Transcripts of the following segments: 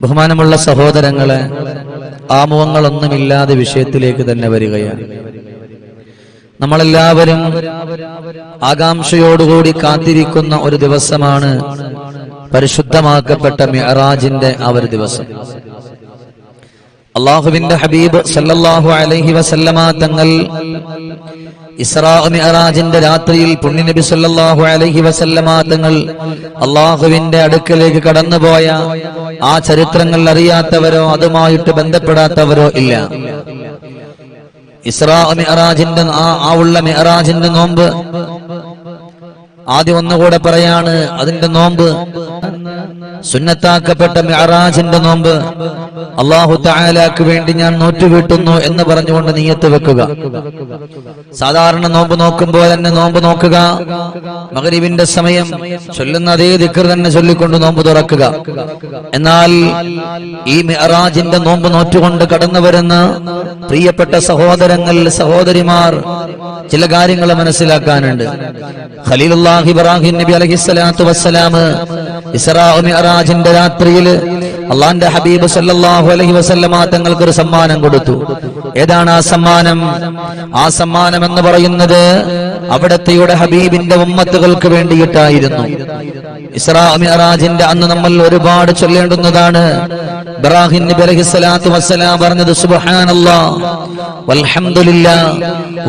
ബഹുമാനമുള്ള സഹോദരങ്ങളെ, ആമുഖങ്ങളൊന്നുമില്ലാതെ വിഷയത്തിലേക്ക് തന്നെ വരികയാണ്. നമ്മളെല്ലാവരും ആകാംക്ഷയോടുകൂടി കാത്തിരിക്കുന്ന ഒരു ദിവസമാണ് പരിശുദ്ധമാക്കപ്പെട്ട മിഅ്റാജിന്റെ ആ ഒരു ദിവസം. അല്ലാഹുവിന്റെ ഹബീബ് സല്ലല്ലാഹു അലൈഹി വസല്ലമ തങ്ങൾ ഇസ്രാ മിഅ്റാജിന്റെ രാത്രിയിൽ പുണ്യനബി സല്ലല്ലാഹു അലൈഹി വസല്ലമ തങ്ങൾ അല്ലാഹുവിന്റെ അടുക്കലേക്ക് കടന്നുപോയ ആ ചരിത്രങ്ങൾ അറിയാത്തവരോ അതുമായിട്ട് ബന്ധപ്പെടാത്തവരോ ഇല്ല. ഇസ്രാ മിഅ്റാജിന്റെ ആ ഉള്ള മിഅ്റാജിന്റെ നോമ്പ് ആദ്യം ഒന്നുകൂടെ പറയാണ്. അതിന്റെ നോമ്പ് സുന്നത്താക്കപ്പെട്ട മിഅ്റാജിന്റെ നോമ്പ് അല്ലാഹു തആലക്ക് വേണ്ടി ഞാൻ നോറ്റുവീട്ടുന്നു എന്ന് പറഞ്ഞുകൊണ്ട് നിയ്യത്ത് വെക്കുക. സാധാരണ നോമ്പ് നോക്കുമ്പോൾ തന്നെ നോമ്പ് നോക്കുക, മഗ്രിബിന്റെ സമയം ചൊല്ലുന്ന അതേ ദിക്ർ തന്നെ ചൊല്ലിക്കൊണ്ട് നോമ്പ് തുറക്കുക. എന്നാൽ ഈ മിഅ്റാജിന്റെ നോമ്പ് നോറ്റുകൊണ്ട് കടന്നു വരുന്ന പ്രിയപ്പെട്ട സഹോദരങ്ങൾ, സഹോദരിമാർ, ചില കാര്യങ്ങൾ മനസ്സിലാക്കാനുണ്ട്. ഖലീലുല്ലാഹി ഇബ്രാഹിം നബി അലൈഹിസ്സലാത്തു വസ്സലാം ഇസ്രാ മിഅ്റാജിന്റെ രാത്രിയിൽ അല്ലാഹുവിന്റെ ഹബീബ് സല്ലല്ലാഹു അലൈഹി വസല്ലമ തങ്ങൾക്ക് ഒരു സമ്മാനം കൊടുത്തു. ഏതാണ് ആ സമ്മാനം? ആ സമ്മാനം എന്ന് പറയുന്നത് അവിടത്തെയുടെ ഹബീബിന്റെ ഉമ്മത്തുകൾക്ക് വേണ്ടിയിട്ടായിരുന്നു. ഇസ്രാ മിഅ്റാജിന്റെ അന്ന് നമ്മൾ ഒരുപാട് ചൊല്ലേണ്ടുന്നതാണ്. ഇബ്രാഹിം നബി അലൈഹിസ്സലാത്തു വസ്സലാം പറഞ്ഞത് സുബ്ഹാനല്ലാഹ് വൽഹംദുലില്ലാഹ്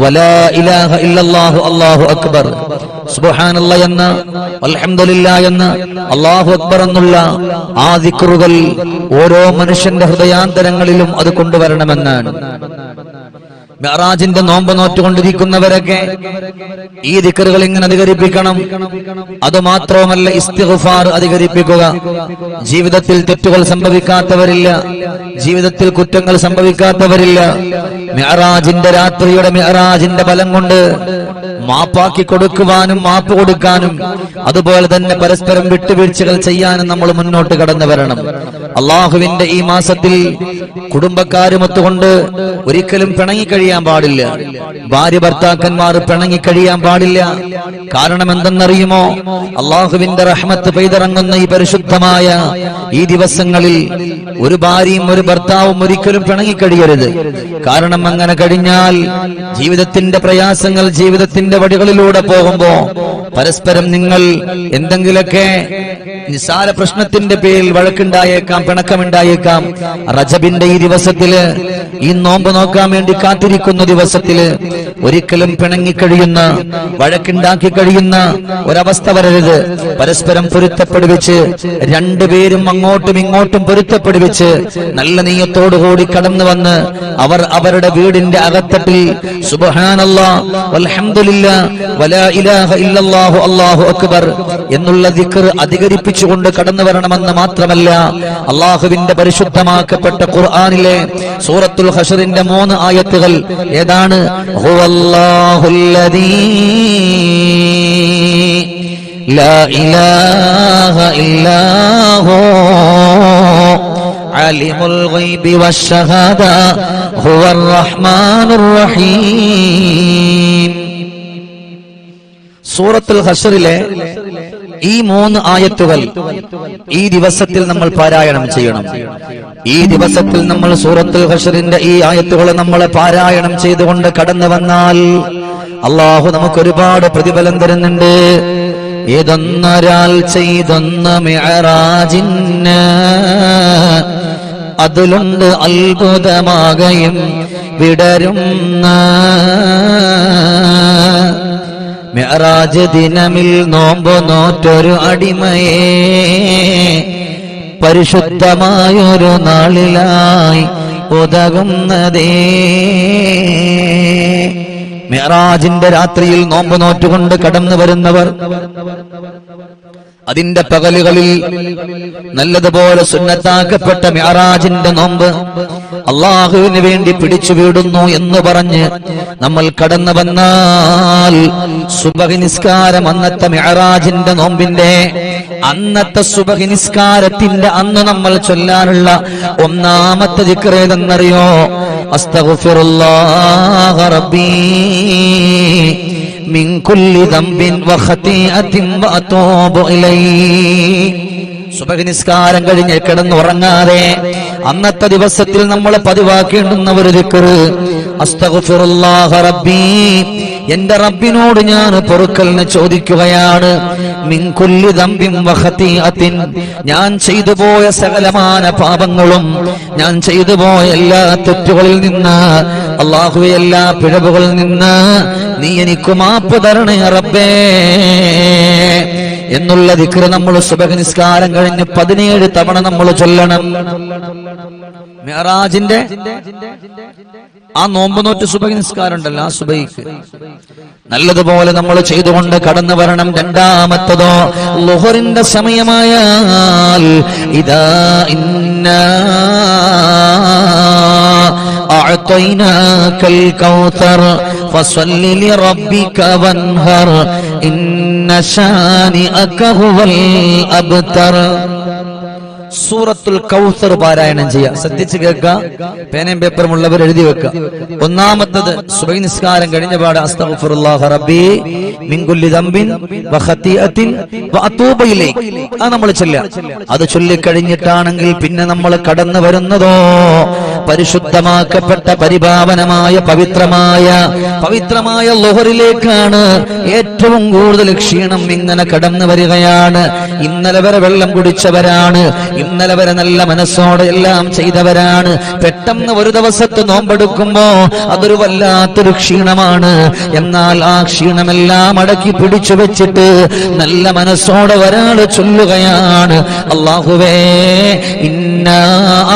വലാ ഇലാഹ ഇല്ലല്ലാഹു അല്ലാഹു അക്ബർ. സുബ്ഹാനല്ലാഹ് എന്ന അൽഹംദുലില്ലാഹ് എന്ന അല്ലാഹു അക്ബർ എന്നുള്ള ആ ദിക്റുകൾ ഓരോ മനുഷ്യന്റെ ഹൃദയാന്തരങ്ങളിലും അത് കൊണ്ടുവരണമെന്നാണ്. മിഅ്റാജിന്റെ നോമ്പ് നോറ്റുകൊണ്ടിരിക്കുന്നവരൊക്കെ ഈ ദിക്റുകൾ ഇങ്ങനെ അധികരിപ്പിക്കണം. അതുമാത്രവുമല്ല, ഇസ്തിഗ്ഫാർ അധികരിപ്പിക്കുക. ജീവിതത്തിൽ തെറ്റുകൾ സംഭവിക്കാത്തവരില്ല, ജീവിതത്തിൽ കുറ്റങ്ങൾ സംഭവിക്കാത്തവരില്ല. മിഅ്റാജിന്റെ രാത്രിയുടെ മിഅ്റാജിന്റെ ബലം കൊണ്ട് മാപ്പാക്കി കൊടുക്കുവാനും മാപ്പ് കൊടുക്കാനും അതുപോലെ തന്നെ പരസ്പരം വിട്ടുവീഴ്ചകൾ ചെയ്യാനും നമ്മൾ മുന്നോട്ട് കടന്നു വരണം. അള്ളാഹുവിന്റെ ഈ മാസത്തിൽ കുടുംബക്കാരുമൊത്തുകൊണ്ട് ഒരിക്കലും പിണങ്ങിക്കഴിയാൻ പാടില്ല. ഭാര്യ ഭർത്താക്കന്മാർ പിണങ്ങിക്കഴിയാൻ പാടില്ല. കാരണം എന്തെന്നറിയുമോ? അള്ളാഹുവിന്റെ റഹ്മത്ത് പെയ്തിറങ്ങുന്ന ഈ പരിശുദ്ധമായ ഈ ദിവസങ്ങളിൽ ഒരു ഭാര്യയും ഒരു ഭർത്താവും ഒരിക്കലും പിണങ്ങിക്കഴിയരുത്. കാരണം അങ്ങനെ കഴിഞ്ഞാൽ ജീവിതത്തിന്റെ പ്രയാസങ്ങൾ, ജീവിതത്തിന്റെ വഴികളിലൂടെ പോകുമ്പോ പരസ്പരം നിങ്ങൾ എന്തെങ്കിലൊക്കെ നിസ്സാര പ്രശ്നത്തിന്റെ പേരിൽ വഴക്കുണ്ടായേക്കാം, പിണക്കമുണ്ടായേക്കാം. റജബിന്റെ ഈ ദിവസത്തില്, ഈ നോമ്പ് നോക്കാൻ വേണ്ടി കാത്തിരിക്കുന്ന ദിവസത്തില് ഒരിക്കലും പിണങ്ങിക്കഴിയുന്ന, വഴക്കുണ്ടാക്കി കഴിയുന്ന ഒരവസ്ഥ വരരുത്. പരസ്പരം പൊരുത്തപ്പെടുവിച്ച് രണ്ടുപേരും അങ്ങോട്ടും ഇങ്ങോട്ടും പൊരുത്തപ്പെടുവിച്ച് നല്ല നീയത്തോടുകൂടി കടന്നു വന്ന് അവർ അവരുടെ വീടിന്റെ അകത്തട്ടിൽ സുബ്ഹാനല്ലാഹ് വൽഹംദുലില്ലാഹ് വലാ ഇലാഹ ഇല്ലല്ലാഹു അല്ലാഹു അക്ബർ എന്നുള്ള ദിക്ർ അധികരിപ്പിച്ചുകൊണ്ട് കടന്നു വരണമെന്ന് മാത്രമല്ല, അള്ളാഹുവിന്റെ പരിശുദ്ധമാക്കപ്പെട്ട ഖുർആനിലെ സൂറത്തുൽ ഹശറിന്റെ 3 ആയത്തുകൾ ഏതാണ്? ഹുവല്ലാഹുല്ലദീ ലാ ഇലാഹ ഇല്ലാഹു അലിമുൽ ഗൈബി വശ്ശഹാദ ഹുവർ റഹ്മാനുർ റഹീം. സൂറത്തുൽ ഹശറിലെ ഈ 3 ആയത്തുകൾ ഈ ദിവസത്തിൽ നമ്മൾ പാരായണം ചെയ്യണം. ഈ ദിവസത്തിൽ നമ്മൾ സൂറത്തുൽ ഹശറിന്റെ ഈ ആയത്തുകൾ നമ്മൾ പാരായണം ചെയ്തുകൊണ്ട് കടന്നു വന്നാൽ അള്ളാഹു നമുക്ക് ഒരുപാട് പ്രതിഫലം തരുന്നുണ്ട്. ഏതൊന്നൊരാൾ ചെയ്തൊന്ന മിഅ്റാജിന് അതിലുണ്ട് അത്ഭുതമാകയും വിടരുന്ന മിഅ്റാജ് ദിനമിൽ നോമ്പ് നോറ്റൊരു അടിമയെ പരിശുദ്ധമായൊരു നാളിലായി ഉതകുന്നതേ. മിഅ്റാജിന്റെ രാത്രിയിൽ നോമ്പ് നോറ്റുകൊണ്ട് കടന്നു വരുന്നവർ അതിന്റെ പകലുകളിൽ നല്ലതുപോലെ സുന്നത്താക്കപ്പെട്ട മിഅ്റാജിന്റെ നോമ്പ് അള്ളാഹുവിന് വേണ്ടി പിടിച്ചു വീടുന്നു എന്ന് പറഞ്ഞ് നമ്മൾ കടന്നു വന്നാൽ സുബഹി നിസ്കാരം, അന്നത്തെ മിഅ്റാജിന്റെ നോമ്പിന്റെ അന്നത്തെ സുബഹി നിസ്കാരത്തിന്റെ അന്ന് നമ്മൾ ചൊല്ലാനുള്ള ഒന്നാമത്തെ ദിക്ർ ഏതെന്നറിയോ? അസ്തഗ്ഫിറുല്ലാഹ റബ്ബീ മിൻ കുല്ലി ദംബിൻ വഖതീഅത്തിൻ വഅതൂബു ഇലൈഹി. സുബഹി നിസ്കാരം കഴിഞ്ഞ് കിടന്നുറങ്ങാതെ അന്നത്തെ ദിവസത്തിൽ നമ്മൾ പതിവാക്കേണ്ടുന്ന ഒരു ദിക്ർ, അസ്തഗ്ഫിറുല്ലാഹ റബ്ബി, എന്റെ റബ്ബിനോട് ഞാൻ പൊറുക്കലിന് ചോദിക്കുകയാണ്. മിൻ കുല്ലി ദംബിൻ വഖതീഅത്തിൻ, ഞാൻ ചെയ്തു പോയ സകലമാന പാപങ്ങളും, ഞാൻ ചെയ്തു പോയ എല്ലാ തെറ്റുകളിൽ നിന്ന്, അല്ലാഹുവേ എല്ലാ പിഴവുകളിൽ നിന്ന് നീ എനിക്ക് മാപ്പ് തരണേ റബ്ബേ എന്നുള്ള ദിക്ർ നമ്മൾ സുബഹി നിസ്കാരം കഴിഞ്ഞ് 17 തവണ നമ്മൾ ചൊല്ലണം. മിഅ്റാജിന്റെ ആ നോമ്പ് നോറ്റ് സുബഹി നിസ്കാരം ഉണ്ടല്ലോ, ആ സുബഹിക്ക് നല്ലതുപോലെ നമ്മൾ ചെയ്തുകൊണ്ട് കടന്നു വരണം. രണ്ടാമത്തതോ, ളുഹറിന്റെ സമയമായാൽ ഇദാ ഇന്നാ അഅതൈനാകൽ കൗസർ ഫസല്ലി ലിറബ്ബിക വൻഹർ ഇന്ന ശാനിഅക ഹുവൽ അബ്തർ. സൂറത്തുൽ കൗസർ പാരായണം ചെയ്യുക. ശ്രദ്ധിച്ച് കേൾക്കുക, പേനയും പേപ്പറും ഉള്ളവർ എഴുതി വെക്കുക. ഒന്നാമത്തത് സുബഹി നിസ്കാരം കഴിഞ്ഞ പാട് അസ്തഗ്ഫിറുല്ലാഹ റബ്ബി മിൻ കുല്ലി ദംബിൻ വഖതീഅത്തിൻ വഅതൂബു ഇലൈഹി, അത് നമ്മൾ ചൊല്ലുക. അത് ചൊല്ലിക്കഴിഞ്ഞിട്ടാണെങ്കിൽ പിന്നെ നമ്മൾ കടന്നു വരുന്നതോ പരിശുദ്ധമാക്കപ്പെട്ട പരിപാവനമായ പവിത്രമായ ളുഹറിലേക്കാണ്. ഏറ്റവും കൂടുതൽ ക്ഷീണം ഇങ്ങനെ കടന്നു വരികയാണ്. ഇന്നലെ വരെ വെള്ളം കുടിച്ചവരാണ്, ഇന്നലെ വരെ നല്ല മനസ്സോടെ എല്ലാം ചെയ്തവരാണ്. പെട്ടെന്ന് ഒരു ദിവസത്തെ നോമ്പെടുക്കുമ്പോ അതൊരു വല്ലാത്തൊരു ക്ഷീണമാണ്. എന്നാൽ ആ ക്ഷീണമെല്ലാം അടക്കി പിടിച്ചു വെച്ചിട്ട് നല്ല മനസ്സോടെ ഒരാൾ ചൊല്ലുകയാണ്, അല്ലാഹുവേ ഇന്നാ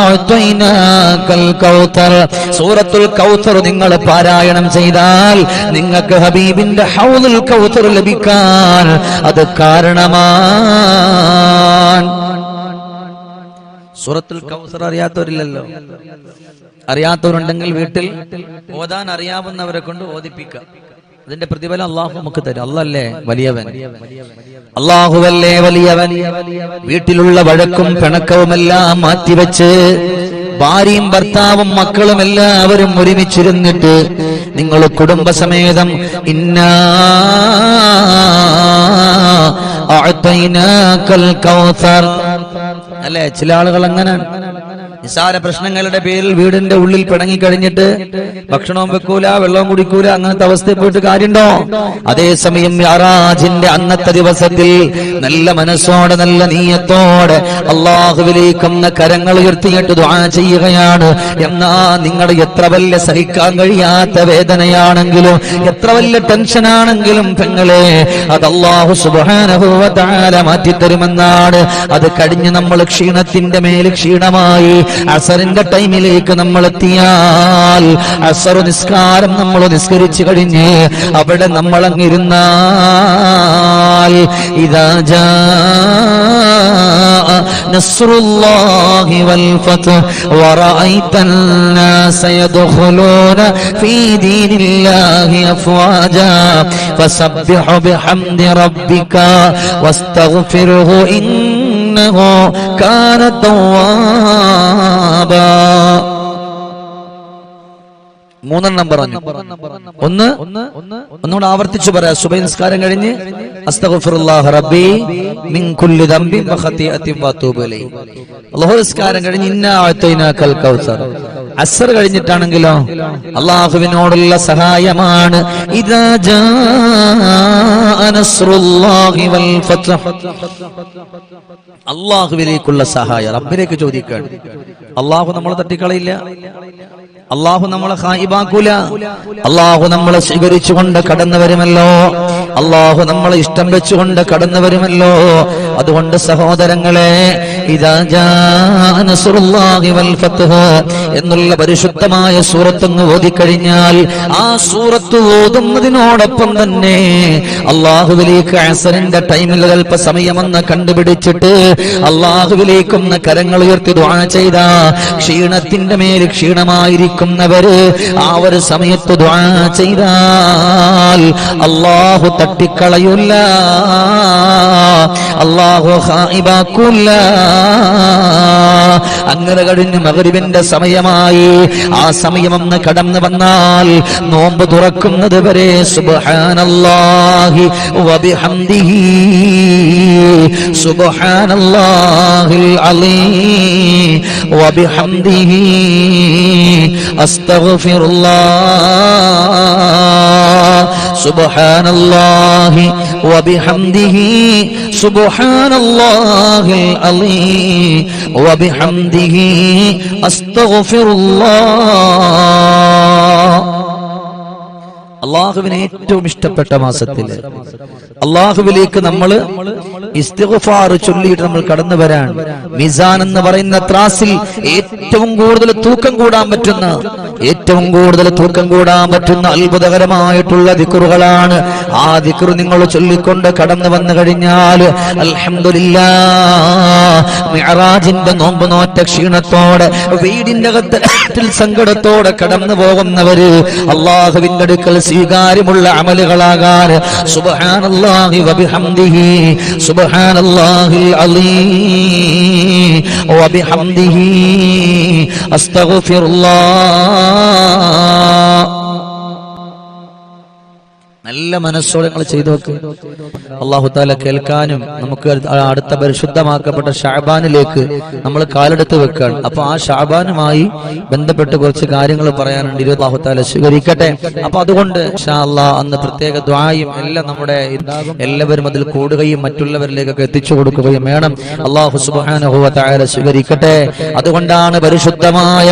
അഅതൈനാകൽ കൗസർ. സൂറത്തുൽ കൗസർ നിങ്ങൾ പാരായണം ചെയ്താൽ നിങ്ങൾക്ക് ഹബീബിന്റെ ഹൗദുൽ കൗസർ ലഭിക്കാൻ അത് കാരണമാണ്. സൂറത്തുൽ കൗസർ അറിയാത്തവരില്ലല്ലോ. അറിയാത്തവരുണ്ടെങ്കിൽ വീട്ടിൽ ഓതാൻ അറിയാവുന്നവരെ കൊണ്ട് ഓതിപ്പിക്കുക. അതിന്റെ പ്രതിഫലം അള്ളാഹു നമുക്ക് തരും. അള്ളാഹല്ലേ വലിയവൻ, അള്ളാഹുവല്ലേ വലിയവൻ. വീട്ടിലുള്ള വഴക്കും പിണക്കവുമെല്ലാം മാറ്റിവെച്ച് ഭാര്യയും ഭർത്താവും മക്കളും എല്ലാവരും ഒരുമിച്ചിരുന്നിട്ട് നിങ്ങൾ കുടുംബസമേതം ഇന്നാ അഅതൈനാകൽ കൗസർ അല്ലേ. ചില ആളുകൾ അങ്ങനെയാണ്. നിസാര പ്രശ്നങ്ങളുടെ പേരിൽ വീടിന്റെ ഉള്ളിൽ പിണങ്ങിക്കഴിഞ്ഞിട്ട് ഭക്ഷണവും വെക്കൂല, വെള്ളവും കുടിക്കൂല, അങ്ങനത്തെ അവസ്ഥയിൽ പോയിട്ട് കാര്യമുണ്ടോ? അതേസമയം മിഅ്റാജിന്റെ അന്നത്തെ ദിവസത്തിൽ നല്ല മനസ്സോടെ നല്ല നീയത്തോടെ അല്ലാഹുവിലേക്കൊന്ന് കരങ്ങൾ ഉയർത്തിയിട്ട് ദുആ ചെയ്യുകയാണ്. എന്നാ നിങ്ങളുടെ എത്ര വലിയ സഹിക്കാൻ കഴിയാത്ത വേദനയാണെങ്കിലും എത്ര വലിയ ടെൻഷനാണെങ്കിലും പെങ്ങളെ അത് അല്ലാഹു സുബ്ഹാനഹു വ തആല മാറ്റിത്തരുമെന്നാണ്. അത് കഴിഞ്ഞ് നമ്മൾ ക്ഷീണത്തിന്റെ മേൽ ക്ഷീണമായി അസറിന്റെ ടൈമിലേക്ക് നമ്മൾ എത്തിയാൽ അസർ നിസ്കാരം നമ്മൾ നിസ്കരിച്ചു കഴിഞ്ഞ് അവിടെ നമ്മൾ അങ്ങിരുന്നാൽ ഇദാ ജാഅ നസ്റുല്ലാഹി വൽ ഫത്ഹ് വറഅയ്തൻ നാസ യദ്ഖുലൂന ഫീ ദീനില്ലാഹി അഫ്വാജാ ഫസബ്ബിഹു ബിഹംദി റബ്ബിക വസ്തഗ്ഫിർഹു ഇന്നഹു കാന തവ്വാബാ. മൂന്നെണ്ണം പറഞ്ഞു. ഒന്നുകൂടെ ആവർത്തിച്ചു പറയാം. സുബഹി നിസ്കാരം കഴിഞ്ഞ് അസ്തഗ്ഫിറുല്ലാഹ റബ്ബി മിൻ കുല്ലി ദംബിൻ വഖതീഅത്തിൻ വഅതൂബു ഇലൈഹി. ളുഹർ നിസ്കാരം കഴിഞ്ഞ് ഇന്നാ അഅതൈനാകൽ കൗസർ. അസ്ർ കഴിഞ്ഞിട്ടാണെങ്കിലോ അല്ലാഹുവിനോടുള്ള സഹായമാണ്. ഇദാ ജാഅ നസ്റുല്ലാഹി വൽ ഫത്ഹ്. അല്ലാഹുവിലേക്കുള്ള സഹായം റബ്ബിലേക്ക് ചോദിക്കുകയാണ്. അല്ലാഹു നമ്മളെ തട്ടിക്കളയില്ല, അല്ലാഹു നമ്മളെ ഖായിബാക്കൂല. അല്ലാഹു നമ്മളെ സ്വീകരിച്ചുകൊണ്ട് കടന്നു വരുമല്ലോ, അല്ലാഹു നമ്മളെ ഇഷ്ടം വെച്ചുകൊണ്ട് കടന്നു വരുമല്ലോ. അതുകൊണ്ട് സഹോദരങ്ങളെ, ഇദാ ജാഅ നസ്റുല്ലാഹി വൽ ഫത്ഹ് എന്നുള്ള പരിശുദ്ധമായ സൂറത്തൊന്ന് ഓതിക്കഴിഞ്ഞാൽ ആ സൂറത്ത് ഓതുന്നതിനോടൊപ്പം തന്നെ അല്ലാഹുവിലേക്ക് അസറിന്റെ ടൈമിൽ അല്പ സമയമെന്ന് കണ്ടുപിടിച്ചിട്ട് അല്ലാഹുവിലേക്കൊന്ന് കരങ്ങൾ ഉയർത്തി ദുആ ചെയ്ത ക്ഷീണത്തിന്റെ മേൽ ക്ഷീണമായിരിക്കുന്നവര് ആ ഒരു സമയത്ത് ദുആ ചെയ്താൽ അല്ലാഹു തട്ടിക്കളയൂല, അല്ലാഹു ഖായിബാക്കൂല. അങ്ങനെ കഴിഞ്ഞ് മഗ്രിബിന്റെ സമയമായി സമയമായി. ആ സമയമൊന്ന് കടന്നു വന്നാൽ നോമ്പ് തുറക്കുന്നത് വരെ സുബ്ഹാനല്ലാഹി വബിഹംദിഹി സുബ്ഹാനല്ലാഹിൽ അലീം വബിഹംദിഹി അസ്തഗ്ഫിറുല്ലാഹ് സുബ്ഹാനല്ലാഹി വബിഹംദിഹി സുബ്ഹാനല്ലാഹിൽ അലീം വബിഹംദിഹി അസ്തഗ്ഫിറുല്ലാഹ്. അള്ളാഹുവിന് ഏറ്റവും ഇഷ്ടപ്പെട്ട മാസത്തിൽ അള്ളാഹുവിലേക്ക് നമ്മൾ ഇസ്തിഗ്ഫാർ ചൊല്ലിയിട്ട് നമ്മൾ കടന്നു വരാൻ മിസാൻ എന്ന് പറയുന്ന ത്രാസിൽ ഏറ്റവും കൂടുതൽ തൂക്കം കൂടാൻ പറ്റുന്ന അത്ഭുതകരമായിട്ടുള്ള ദിക്റുകളാണ്. ആ ദിക്റ് നിങ്ങൾ ചൊല്ലിക്കൊണ്ട് കടന്നു വന്നു കഴിഞ്ഞാൽ അൽഹംദുലില്ലാഹ് മിഅ്റാജിന്റെ നോമ്പ് നോറ്റ ക്ഷീണത്തോടെ വീടിന്റെ അകത്തിൽ സങ്കടത്തോടെ കടന്നു പോകുന്നവര് അള്ളാഹുവിന്റെ അടുക്കൽ സ്വീകാര്യമുള്ള അമലുകളാകാൻ സുബ്ഹാനല്ലാഹി വബിഹംദിഹി സുബ്ഹാനല്ലാഹിൽ അലീം വബിഹംദിഹി അസ്തഗ്ഫിറുല്ലാഹ്. നല്ല മനസ്സോടെ നിങ്ങൾ ചെയ്തു നോക്ക്. അല്ലാഹു തആല കേൾക്കാനും നമുക്ക് അടുത്ത പരിശുദ്ധമാക്കപ്പെട്ട ഷഅബാനിലേക്ക് നമ്മൾ കാലെടുത്ത് വെക്കുകയാണ്. അപ്പൊ ആ ഷഅബാനുമായി ബന്ധപ്പെട്ട് കുറച്ച് കാര്യങ്ങൾ പറയാനുണ്ട്. അല്ലാഹു തആല സ്വീകരിക്കട്ടെ. അപ്പൊ അതുകൊണ്ട് ഇൻഷാ അല്ലാഹ് അന്ന് പ്രത്യേക ദുആയും എല്ലാം നമ്മുടെ എല്ലാവരും അതിൽ കൂടുകയും മറ്റുള്ളവരിലേക്കൊക്കെ എത്തിച്ചു കൊടുക്കുകയും വേണം. അല്ലാഹു സുബ്ഹാനഹു വ തആല സ്വീകരിക്കട്ടെ. അതുകൊണ്ടാണ് പരിശുദ്ധമായ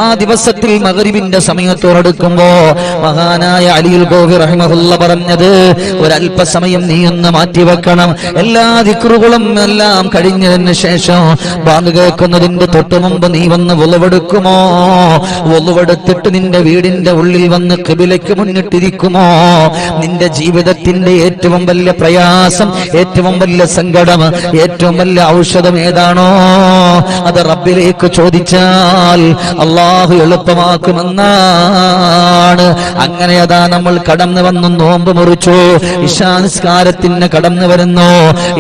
ആ ദിവസത്തിൽ മഗ്രിബിന്റെ സമയത്തോടടുക്കുമ്പോ മഹാനായ അലിയുൽ ഗൗഹി റഹിമഹുല്ലാഹ് പറഞ്ഞത് ഒരല്പസമയം നീ ഒന്ന് മാറ്റിവെക്കണം. എല്ലാ ദിക്റുകളും എല്ലാം കഴിഞ്ഞതിന് ശേഷം ബാങ്ക് കേൾക്കുന്നതിന്റെ തൊട്ടു മുമ്പ് നീ വന്ന് വുളുവെടുക്കുമോ? വുളുവെടുത്തിട്ട് നിന്റെ വീടിന്റെ ഉള്ളിൽ വന്ന് ഖിബിലയ്ക്ക് മുന്നിട്ടിരിക്കുമോ? നിന്റെ ജീവിതത്തിന്റെ ഏറ്റവും വലിയ പ്രയാസം, ഏറ്റവും വലിയ സങ്കടം, ഏറ്റവും വലിയ ഔഷധം ഏതാണോ അത് റബ്ബിലേക്ക് ചോദിച്ചാൽ അള്ളാഹു എളുപ്പമാക്കുമെന്നാണ്. അങ്ങനെ അതാ നമ്മൾ കടന്നു വന്നു നോമ്പ് മുറിച്ചു. ഇശാ നിസ്കാരത്തിന് കടന്നു വരുന്നു.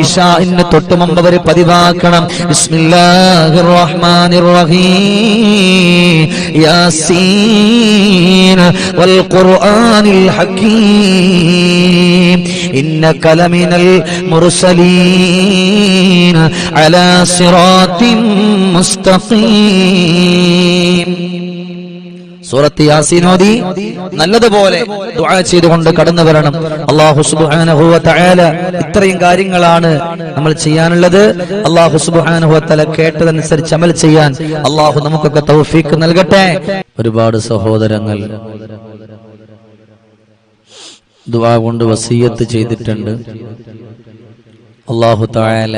ഇശാഇന് തൊട്ട് മുമ്പ് അവർ പതിവാക്കണം ബിസ്മില്ലാഹിർ റഹ്മാനിർ റഹീം യാസീൻ വൽ ഖുർആനിൽ ഹകീം ഇന്നക ലമിനൽ മുർസലീൻ അലാ സിറാത്തിൻ മുസ്തഖീം. സൂറത്ത് യാസീൻ ഓതി നല്ലതുപോലെ ദുആ ചെയ്തുകൊണ്ട് കടന്നു വരണം. അല്ലാഹു സുബ്ഹാനഹു വ തആല ഇത്രയും കാര്യങ്ങളാണ് നമ്മൾ ചെയ്യാനുള്ളത്. അല്ലാഹു സുബ്ഹാനഹു വ തആല കേട്ടതനുസരിച്ച് അമൽ ചെയ്യാൻ അല്ലാഹു നമുക്കൊക്കെ തൗഫീഖ് നൽകട്ടെ. ഒരുപാട് സഹോദരങ്ങൾ ദുആ കൊണ്ട് വസിയത്ത് ചെയ്തിട്ടുണ്ട്. അല്ലാഹു തആല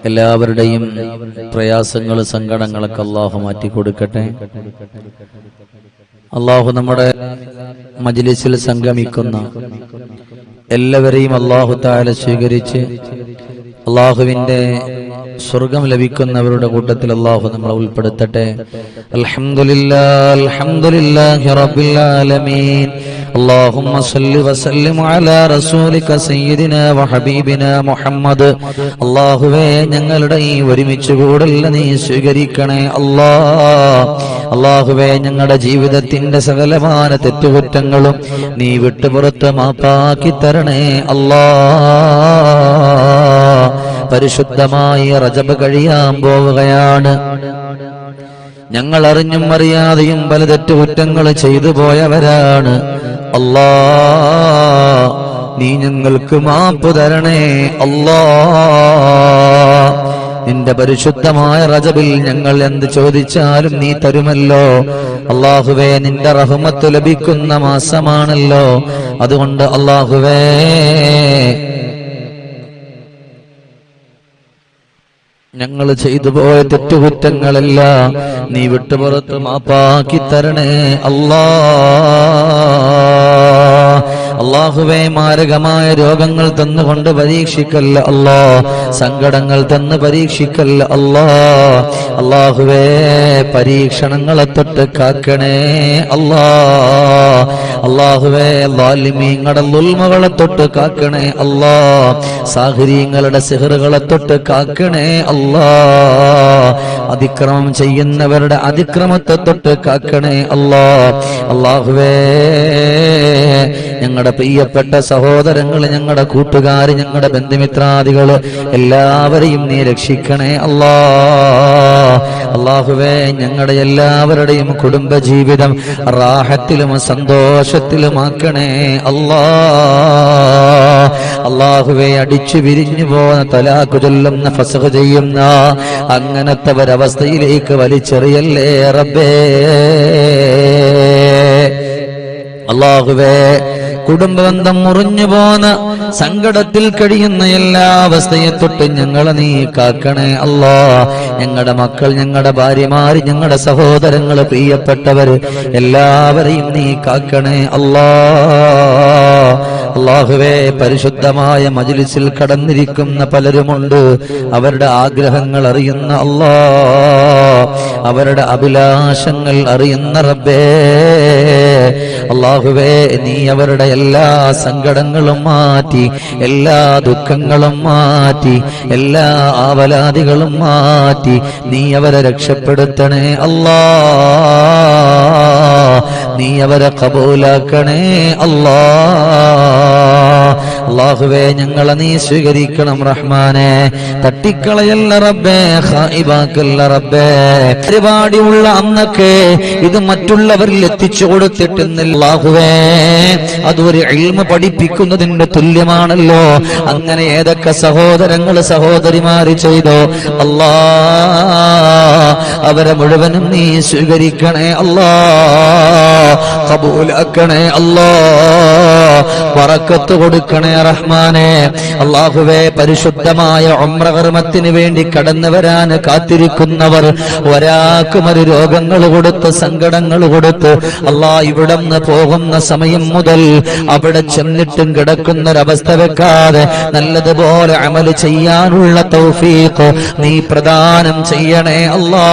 എല്ലാവരുടെയും പ്രയാസങ്ങൾ, സങ്കടങ്ങളൊക്കെ അല്ലാഹു മാറ്റി കൊടുക്കട്ടെ. അല്ലാഹു നമ്മുടെ മജ്ലിസിൽ സംഗമിക്കുന്ന എല്ലാവരെയും അല്ലാഹു തആല സ്വീകരിച്ച് അല്ലാഹുവിന്റെ സ്വർഗം ലഭിക്കുന്നവരുടെ കൂട്ടത്തിൽ അല്ലാഹു നമ്മളെ ഉൾപ്പെടുത്തട്ടെ. അൽഹംദുലില്ലാഹി റബ്ബിൽ ആലമീൻ. اللهم صل وسلم على رسولك سيدنا وحبيبنا മുഹമ്മദ്. അല്ലാഹുവേ ഞങ്ങളുടെ ഈ ഒരുമിച്ച് കൂടൽ നീ സ്വീകരിക്കണേ അല്ലാഹുവേ ഞങ്ങളുടെ ജീവിതത്തിന്റെ സകലമായ തെറ്റുകുറ്റങ്ങളും നീ വിട്ടുപുറത്ത് മാപ്പാക്കി തരണേ പരിശുദ്ധമായി റജബ് കഴിയാൻ പോവുകയാണ്. ഞങ്ങൾ അറിഞ്ഞും അറിയാതെയും പല തെറ്റുകുറ്റങ്ങൾ ചെയ്തു പോയവരാണ്. നീ ഞങ്ങൾക്ക് മാപ്പ് തരണേ നിന്റെ പരിശുദ്ധമായ റജബിൽ ഞങ്ങൾ എന്ത് ചോദിച്ചാലും നീ തരുമല്ലോ അല്ലാഹുവേ. നിന്റെ റഹ്മത്ത് ലഭിക്കുന്ന മാസമാണല്ലോ. അതുകൊണ്ട് അല്ലാഹുവേ ഞങ്ങൾ ചെയ്തു പോയ തെറ്റുകുറ്റങ്ങളെല്ലാം നീ വിട്ടുപുറത്ത് മാപ്പാക്കി തരണേ അല്ലാഹുവേ മാരകമായ രോഗങ്ങൾ തന്നുകൊണ്ട് പരീക്ഷിക്കല്ല അല്ലാ, സങ്കടങ്ങൾ തന്ന് പരീക്ഷിക്കല്ല അല്ലാ. അല്ലാഹുവേ പരീക്ഷണങ്ങളെ തൊട്ട് കാക്കണേ അല്ലാ. അല്ലാഹുവേ ളാലിമീങ്ങളുടെ ദുൽമകളെ തൊട്ട് കാക്കണേ അല്ലാ. സാഹിരീങ്ങളുടെ സിഹറുകളെ തൊട്ട് കാക്കണേ അല്ലാ. അതിക്രമം ചെയ്യുന്നവരുടെ അതിക്രമത്തെ തൊട്ട് കാക്കണേ അല്ലാ. അല്ലാഹുവേ ഞങ്ങളുടെ പ്രിയപ്പെട്ട സഹോദരങ്ങള്, ഞങ്ങളുടെ കൂട്ടുകാര്, ഞങ്ങളുടെ ബന്ധുമിത്രാദികള് എല്ലാവരെയും നീ രക്ഷിക്കണേ അല്ലാ. അല്ലാഹുവേ ഞങ്ങളുടെ എല്ലാവരുടെയും കുടുംബജീവിതം റാഹത്തിലും സന്തോഷത്തിലുമാക്കണേ അല്ലാ. അല്ലാഹുവേ അടിച്ചു പിരിഞ്ഞു പോകുന്ന, തലാഖ് ചൊല്ലുന്ന, ഫസ്ഖ് ചെയ്യുന്ന അങ്ങനത്തെ ഒരവസ്ഥയിലേക്ക് വലിച്ചെറിയല്ലേ റബ്ബേ. അല്ലാഹുവേ കുടുംബബന്ധം മുറിഞ്ഞു പോന്ന, സങ്കടത്തിൽ കഴിയുന്ന എല്ലാ അവസ്ഥയെ തൊട്ട് ഞങ്ങളെ നീ കാക്കണേ അല്ലാ. ഞങ്ങളുടെ മക്കൾ, ഞങ്ങളുടെ ഭാര്യമാര്, ഞങ്ങളുടെ സഹോദരങ്ങള്, പ്രിയപ്പെട്ടവര് എല്ലാവരെയും നീ കാക്കണേ അല്ലാ. അല്ലാഹുവേ പരിശുദ്ധമായ മജ്ലിസിൽ കടന്നിരിക്കുന്ന പലരുമുണ്ട്. അവരുടെ ആഗ്രഹങ്ങൾ അറിയുന്ന അല്ലാ, അവരുടെ അഭിലാഷങ്ങൾ അറിയുന്ന റബ്ബേ. അല്ലാഹുവേ നീ അവരുടെ എല്ലാ സങ്കടങ്ങളും മാറ്റി, എല്ലാ ദുഃഖങ്ങളും മാറ്റി, എല്ലാ ആവലാദികളും മാറ്റി നീ അവരെ രക്ഷപ്പെടുത്തണേ അല്ലാ. നീ അവരെ ഖബൂലാക്കണേ അല്ലാ. അല്ലാഹുവേ ഞങ്ങളെ നീ സ്വീകരിക്കണം റഹ്മാനെ. തട്ടിക്കളയല്ല റബ്ബേ, ഖായിബാക്കല്ല റബ്ബേ. പരിപാടിയുള്ള അന്നൊക്കെ ഇത് മറ്റുള്ളവരിൽ എത്തിച്ചു കൊടുത്തിട്ടുന്നില്ല അല്ലാഹുവേ. അതൊരു ഇൽമ് പഠിപ്പിക്കുന്നതിന്റെ തുല്യമാണല്ലോ. അങ്ങനെ ഏതൊക്കെ സഹോദരങ്ങൾ സഹോദരിമാര് ചെയ്തോ അല്ലാ, അവരെ മുഴുവനും നീ സ്വീകരിക്കണേ അല്ലാ. ഖബൂലാക്കണേ അല്ലാ. ബറക്കത്ത് കൊടുക്കണേ റഹ്മാനെ. അല്ലാഹുവേ പരിശുദ്ധമായ ഉംറ കർമ്മത്തിന് വേണ്ടി കടന്നു വരാൻ കാത്തിരിക്കുന്നവർ, ഒരാൾക്കും ഒരു രോഗങ്ങൾ കൊടുത്ത് സങ്കടങ്ങൾ കൊടുത്ത് അല്ലാ ഇവിടുന്ന് പോകുന്ന സമയം മുതൽ അവിടെ ചെന്നിട്ടും കിടക്കുന്നൊരവസ്ഥ വെക്കാതെ നല്ലതുപോലെ അമല് ചെയ്യാനുള്ള തൗഫീഖ് നീ പ്രദാനം ചെയ്യണേ അല്ലാ.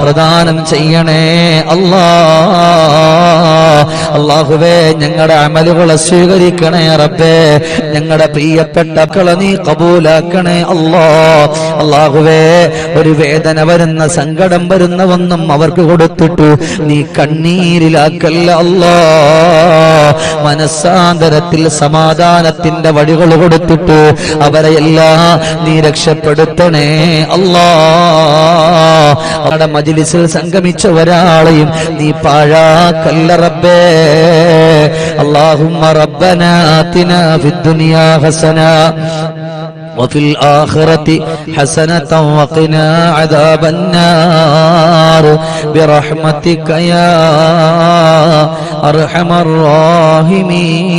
പ്രദാനം ചെയ്യണേ അല്ലാ. അല്ലാഹുവേ ഞങ്ങളുടെ അമലുകളെ സ്വീകരിക്കണേ റബ്ബേ. ഞങ്ങളുടെ പ്രിയപ്പെട്ട മക്കളെ നീ ഖബൂലാക്കണേ അല്ലാ. അല്ലാഹുവേ ഒരു വേദന വരുന്ന, സങ്കടം വരുന്ന ഒന്നും അവർക്ക് കൊടുത്തിട്ട് നീ കണ്ണീരിലാക്കല്ല അല്ലാ. മനസ്സാന്തരത്തിൽ സമാധാനത്തിന്റെ വഴികൾ കൊടുത്തിട്ട് അവരെ എല്ലാം നീ രക്ഷപ്പെടുത്തണേ അല്ലാ. അവരുടെ മജ്ലിസിൽ സംഗമിച്ച ഒരാളെയും നീ പാഴാക്കല്ല റബ്ബേ. اللهم ربنا آتنا في الدنيا حسنة وفي الآخرة حسنة وقنا عذاب النار برحمتك يا أرحم الراحمين.